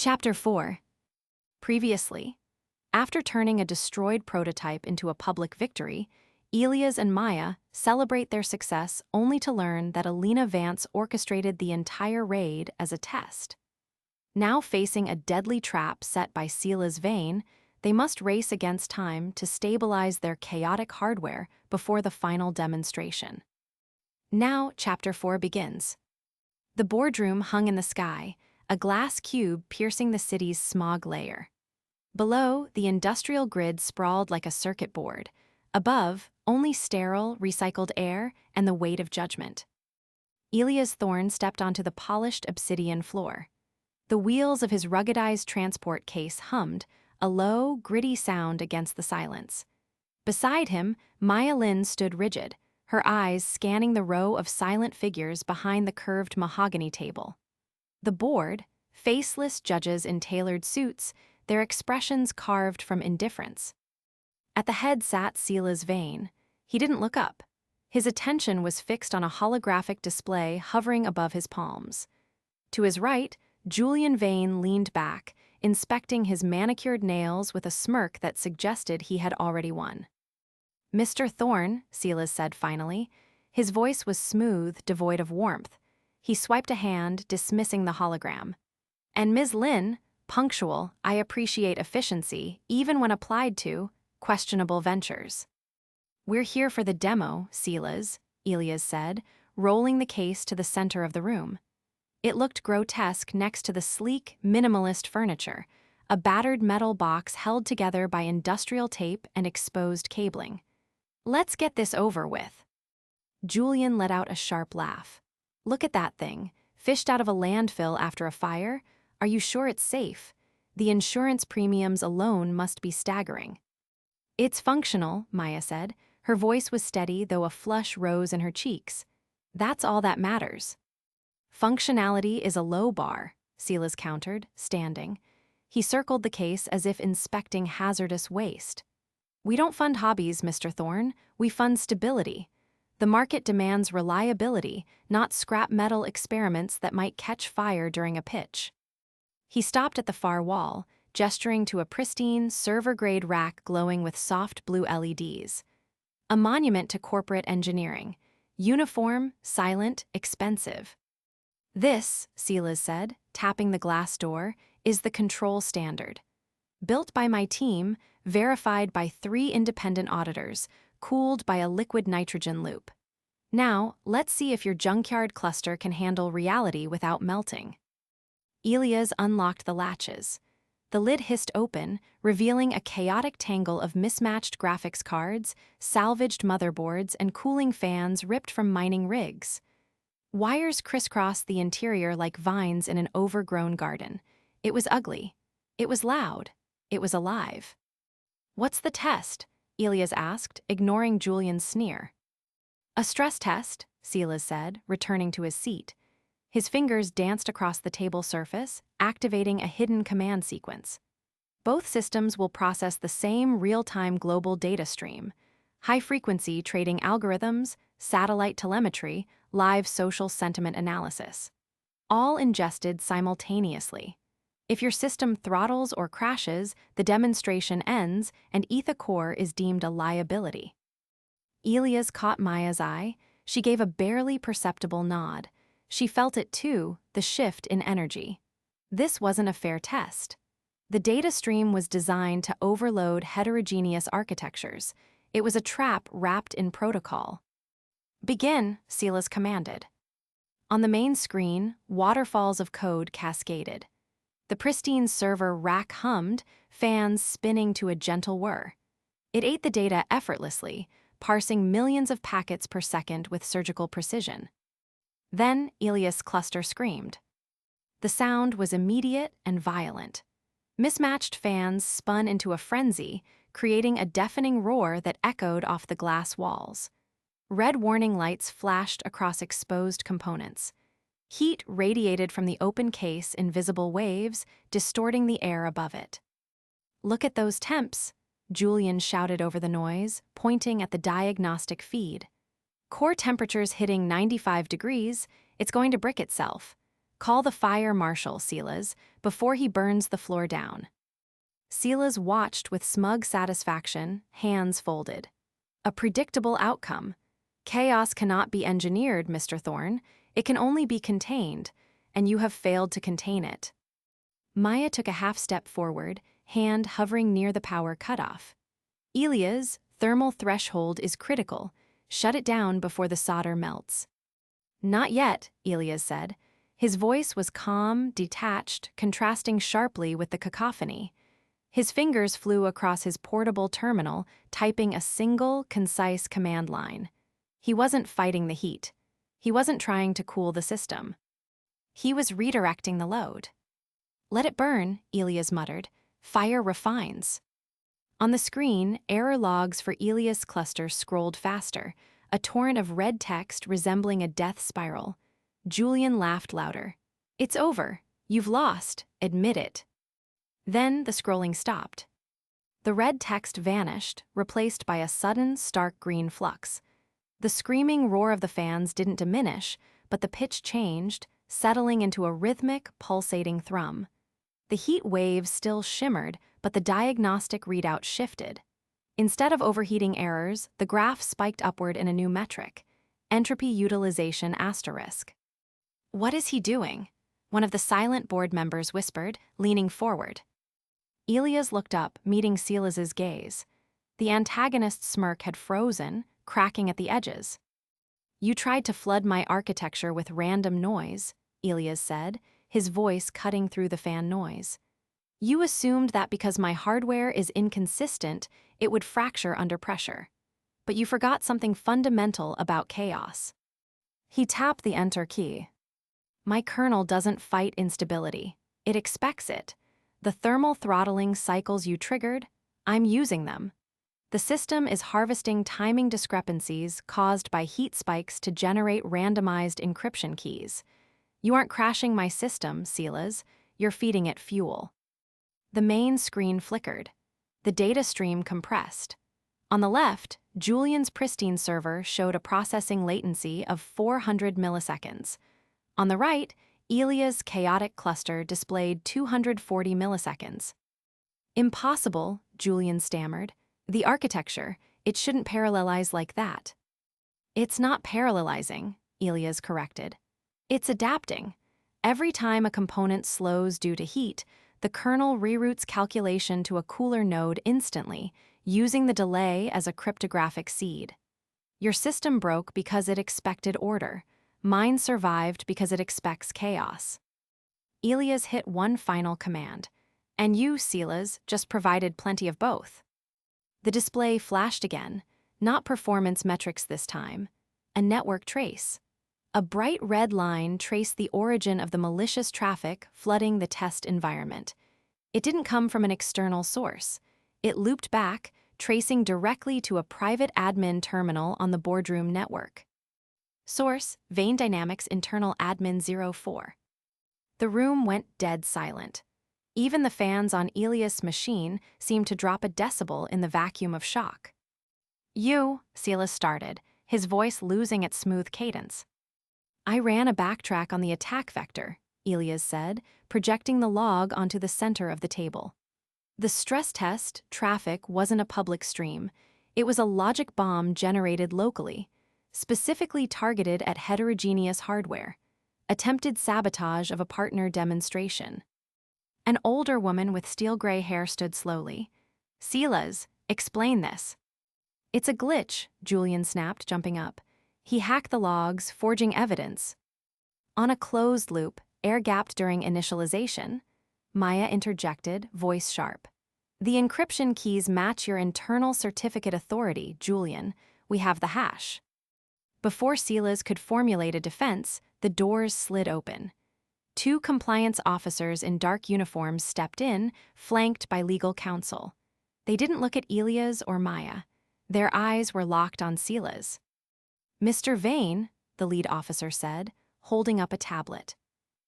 Chapter 4. Previously, after turning a destroyed prototype into a public victory, Elias and Maya celebrate their success only to learn that Alina Vance orchestrated the entire raid as a test. Now facing a deadly trap set by Silas Vane, they must race against time to stabilize their chaotic hardware before the final demonstration. Now, Chapter 4 begins. The boardroom hung in the sky, a glass cube piercing the city's smog layer. Below, the industrial grid sprawled like a circuit board. Above, only sterile, recycled air and the weight of judgment. Elias Thorne stepped onto the polished obsidian floor. The wheels of his ruggedized transport case hummed, a low, gritty sound against the silence. Beside him, Maya Lin stood rigid, her eyes scanning the row of silent figures behind the curved mahogany table. The board, faceless judges in tailored suits, their expressions carved from indifference. At the head sat Silas Vane. He didn't look up. His attention was fixed on a holographic display hovering above his palms. To his right, Julian Vane leaned back, inspecting his manicured nails with a smirk that suggested he had already won. "Mr. Thorne," Silas said finally. His voice was smooth, devoid of warmth. He swiped a hand, dismissing the hologram. "And Ms. Lin, punctual, I appreciate efficiency, even when applied to questionable ventures." "We're here for the demo, Silas," Elias said, rolling the case to the center of the room. It looked grotesque next to the sleek, minimalist furniture, a battered metal box held together by industrial tape and exposed cabling. "Let's get this over with." Julian let out a sharp laugh. "Look at that thing, fished out of a landfill after a fire. Are you sure it's safe? The insurance premiums alone must be staggering." "It's functional," Maya said. Her voice was steady, though a flush rose in her cheeks. "That's all that matters." "Functionality is a low bar," Silas countered, standing. He circled the case as if inspecting hazardous waste. "We don't fund hobbies, Mr. Thorne. We fund stability. The market demands reliability, not scrap metal experiments that might catch fire during a pitch." He stopped at the far wall, gesturing to a pristine, server-grade rack glowing with soft blue LEDs. A monument to corporate engineering. Uniform, silent, expensive. "This," Silas said, tapping the glass door, "is the control standard. Built by my team, verified by 3 independent auditors, cooled by a liquid nitrogen loop. Now, let's see if your junkyard cluster can handle reality without melting." Elias unlocked the latches. The lid hissed open, revealing a chaotic tangle of mismatched graphics cards, salvaged motherboards, and cooling fans ripped from mining rigs. Wires crisscrossed the interior like vines in an overgrown garden. It was ugly. It was loud. It was alive. "What's the test?" Elias asked, ignoring Julian's sneer. "A stress test," Silas said, returning to his seat. His fingers danced across the table surface, activating a hidden command sequence. "Both systems will process the same real-time global data stream. High-frequency trading algorithms, satellite telemetry, live social sentiment analysis. All ingested simultaneously. If your system throttles or crashes, the demonstration ends and Ether Core is deemed a liability." Elias caught Maya's eye. She gave a barely perceptible nod. She felt it too, the shift in energy. This wasn't a fair test. The data stream was designed to overload heterogeneous architectures. It was a trap wrapped in protocol. "Begin," Silas commanded. On the main screen, waterfalls of code cascaded. The pristine server rack hummed, fans spinning to a gentle whir. It ate the data effortlessly, parsing millions of packets per second with surgical precision. Then Elias' cluster screamed. The sound was immediate and violent. Mismatched fans spun into a frenzy, creating a deafening roar that echoed off the glass walls. Red warning lights flashed across exposed components. Heat radiated from the open case in visible waves, distorting the air above it. "Look at those temps," Julian shouted over the noise, pointing at the diagnostic feed. "Core temperatures hitting 95 degrees, it's going to brick itself. Call the fire marshal, Silas, before he burns the floor down. Silas watched with smug satisfaction, hands folded. A predictable outcome. Chaos cannot be engineered, Mr. Thorne. It can only be contained, and you have failed to contain it. Maya took a half-step forward, hand hovering near the power cutoff. Elias' thermal threshold is critical. Shut it down before the solder melts. Not yet, Elias said. His voice was calm, detached, contrasting sharply with the cacophony. His fingers flew across his portable terminal, typing a single, concise command line. He wasn't fighting the heat. He wasn't trying to cool the system. He was redirecting the load. Let it burn, Elias muttered. Fire refines. On the screen, error logs for Elias' cluster scrolled faster, a torrent of red text resembling a death spiral. Julian laughed louder. It's over. You've lost. Admit it. Then the scrolling stopped. The red text vanished, replaced by a sudden, stark green flux. The screaming roar of the fans didn't diminish, but the pitch changed, settling into a rhythmic, pulsating thrum. The heat waves still shimmered, but the diagnostic readout shifted. Instead of overheating errors, the graph spiked upward in a new metric, entropy utilization asterisk. What is he doing? One of the silent board members whispered, leaning forward. Elias looked up, meeting Silas's gaze. The antagonist's smirk had frozen, cracking at the edges. You tried to flood my architecture with random noise, Elias said, his voice cutting through the fan noise. You assumed that because my hardware is inconsistent, it would fracture under pressure. But you forgot something fundamental about chaos. He tapped the enter key. My kernel doesn't fight instability. It expects it. The thermal throttling cycles you triggered, I'm using them. The system is harvesting timing discrepancies caused by heat spikes to generate randomized encryption keys. You aren't crashing my system, Silas. You're feeding it fuel. The main screen flickered. The data stream compressed. On the left, Julian's pristine server showed a processing latency of 400 milliseconds. On the right, Elias' chaotic cluster displayed 240 milliseconds. Impossible, Julian stammered. The architecture, it shouldn't parallelize like that. It's not parallelizing, Elias corrected. It's adapting. Every time a component slows due to heat, the kernel reroutes calculation to a cooler node instantly, using the delay as a cryptographic seed. Your system broke because it expected order. Mine survived because it expects chaos. Elias hit one final command, and you, Silas, just provided plenty of both. The display flashed again, not performance metrics this time, a network trace. A bright red line traced the origin of the malicious traffic flooding the test environment. It didn't come from an external source. It looped back, tracing directly to a private admin terminal on the Boardroom network. Source, Vane Dynamics Internal Admin 04. The room went dead silent. Even the fans on Elias' machine seemed to drop a decibel in the vacuum of shock. Silas started, his voice losing its smooth cadence. I ran a backtrack on the attack vector, Elias said, projecting the log onto the center of the table. The stress test traffic wasn't a public stream. It was a logic bomb generated locally, specifically targeted at heterogeneous hardware, attempted sabotage of a partner demonstration. An older woman with steel-gray hair stood slowly. Silas, explain this. It's a glitch, Julian snapped, jumping up. He hacked the logs, forging evidence. On a closed loop, air-gapped during initialization, Maya interjected, voice sharp. The encryption keys match your internal certificate authority, Julian. We have the hash. Before Silas could formulate a defense, the doors slid open. Two compliance officers in dark uniforms stepped in, flanked by legal counsel. They didn't look at Elias or Maya. Their eyes were locked on Silas. Mr. Vane, the lead officer said, holding up a tablet.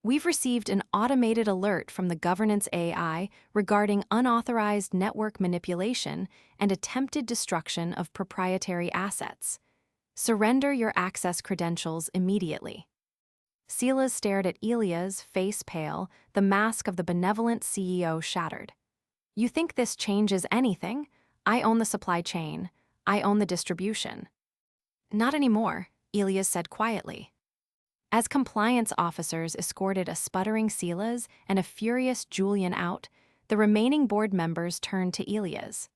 We've received an automated alert from the governance AI regarding unauthorized network manipulation and attempted destruction of proprietary assets. Surrender your access credentials immediately. Silas stared at Elias, face pale, the mask of the benevolent CEO shattered. You think this changes anything? I own the supply chain. I own the distribution. Not anymore, Elias said quietly. As compliance officers escorted a sputtering Silas and a furious Julian out, the remaining board members turned to Elias.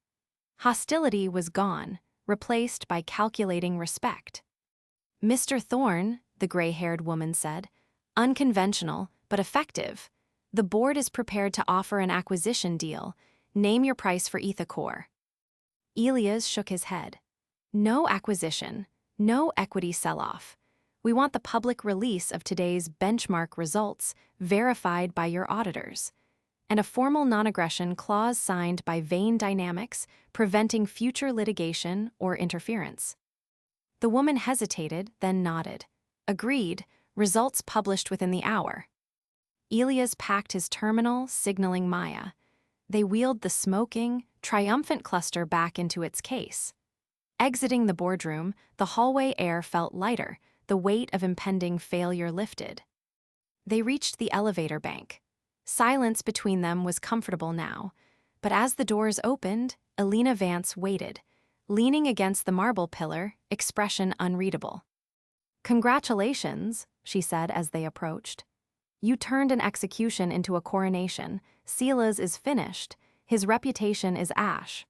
Hostility was gone, replaced by calculating respect. Mr. Thorne, the gray-haired woman said, unconventional, but effective. The board is prepared to offer an acquisition deal. Name your price for Ethicor. Elias shook his head. No acquisition, no equity sell-off. We want the public release of today's benchmark results, verified by your auditors, and a formal non-aggression clause signed by Vane Dynamics, preventing future litigation or interference. The woman hesitated, then nodded. Agreed, results published within the hour. Elias packed his terminal, signaling Maya. They wheeled the smoking, triumphant cluster back into its case. Exiting the boardroom, the hallway air felt lighter, the weight of impending failure lifted. They reached the elevator bank. Silence between them was comfortable now, but as the doors opened, Elena Vance waited, leaning against the marble pillar, expression unreadable. Congratulations, she said as they approached. You turned an execution into a coronation. Silas is finished. His reputation is ash.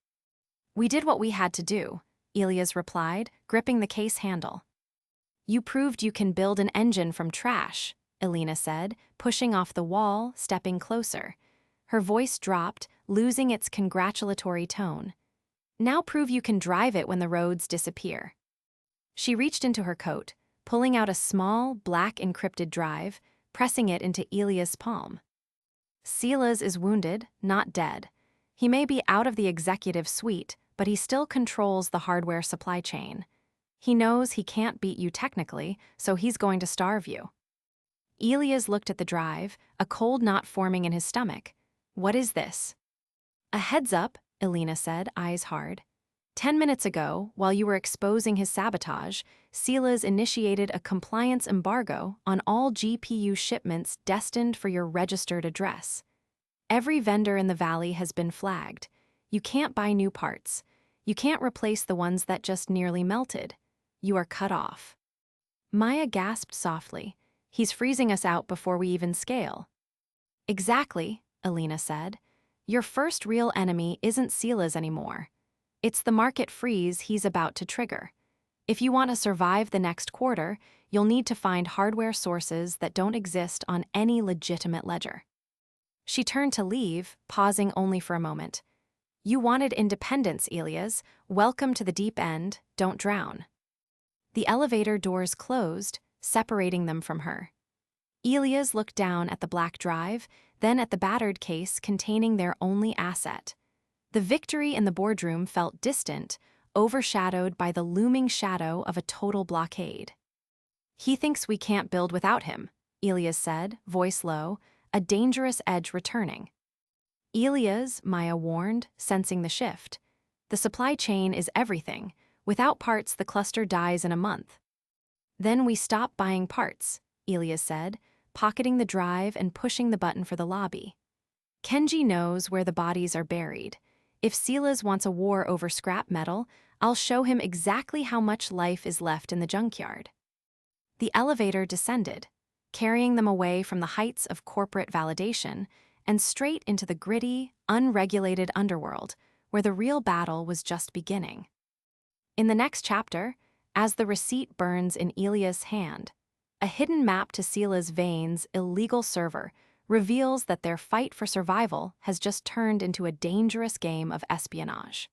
We did what we had to do, Elias replied, gripping the case handle. You proved you can build an engine from trash, Elena said, pushing off the wall, stepping closer. Her voice dropped, losing its congratulatory tone. Now prove you can drive it when the roads disappear. She reached into her coat, pulling out a small, black encrypted drive, pressing it into Elias' palm. Silas is wounded, not dead. He may be out of the executive suite, but he still controls the hardware supply chain. He knows he can't beat you technically, so he's going to starve you. Elias looked at the drive, a cold knot forming in his stomach. What is this? A heads up, Elena said, eyes hard. 10 minutes ago, while you were exposing his sabotage, Silas initiated a compliance embargo on all GPU shipments destined for your registered address. Every vendor in the valley has been flagged. You can't buy new parts. You can't replace the ones that just nearly melted. You are cut off. Maya gasped softly. He's freezing us out before we even scale. Exactly, Elena said. Your first real enemy isn't Silas anymore. It's the market freeze he's about to trigger. If you want to survive the next quarter, you'll need to find hardware sources that don't exist on any legitimate ledger. She turned to leave, pausing only for a moment. You wanted independence, Elias. Welcome to the deep end. Don't drown. The elevator doors closed, separating them from her. Elias looked down at the black drive, then at the battered case containing their only asset. The victory in the boardroom felt distant, overshadowed by the looming shadow of a total blockade. He thinks we can't build without him, Elias said, voice low, a dangerous edge returning. Elias, Maya warned, sensing the shift. The supply chain is everything. Without parts, the cluster dies in a month. Then we stop buying parts, Elias said, pocketing the drive and pushing the button for the lobby. Kenji knows where the bodies are buried. If Silas wants a war over scrap metal, I'll show him exactly how much life is left in the junkyard. The elevator descended, carrying them away from the heights of corporate validation and straight into the gritty, unregulated underworld, where the real battle was just beginning. In the next chapter, as the receipt burns in Elias' hand, a hidden map to Silas Vane's illegal server reveals that their fight for survival has just turned into a dangerous game of espionage.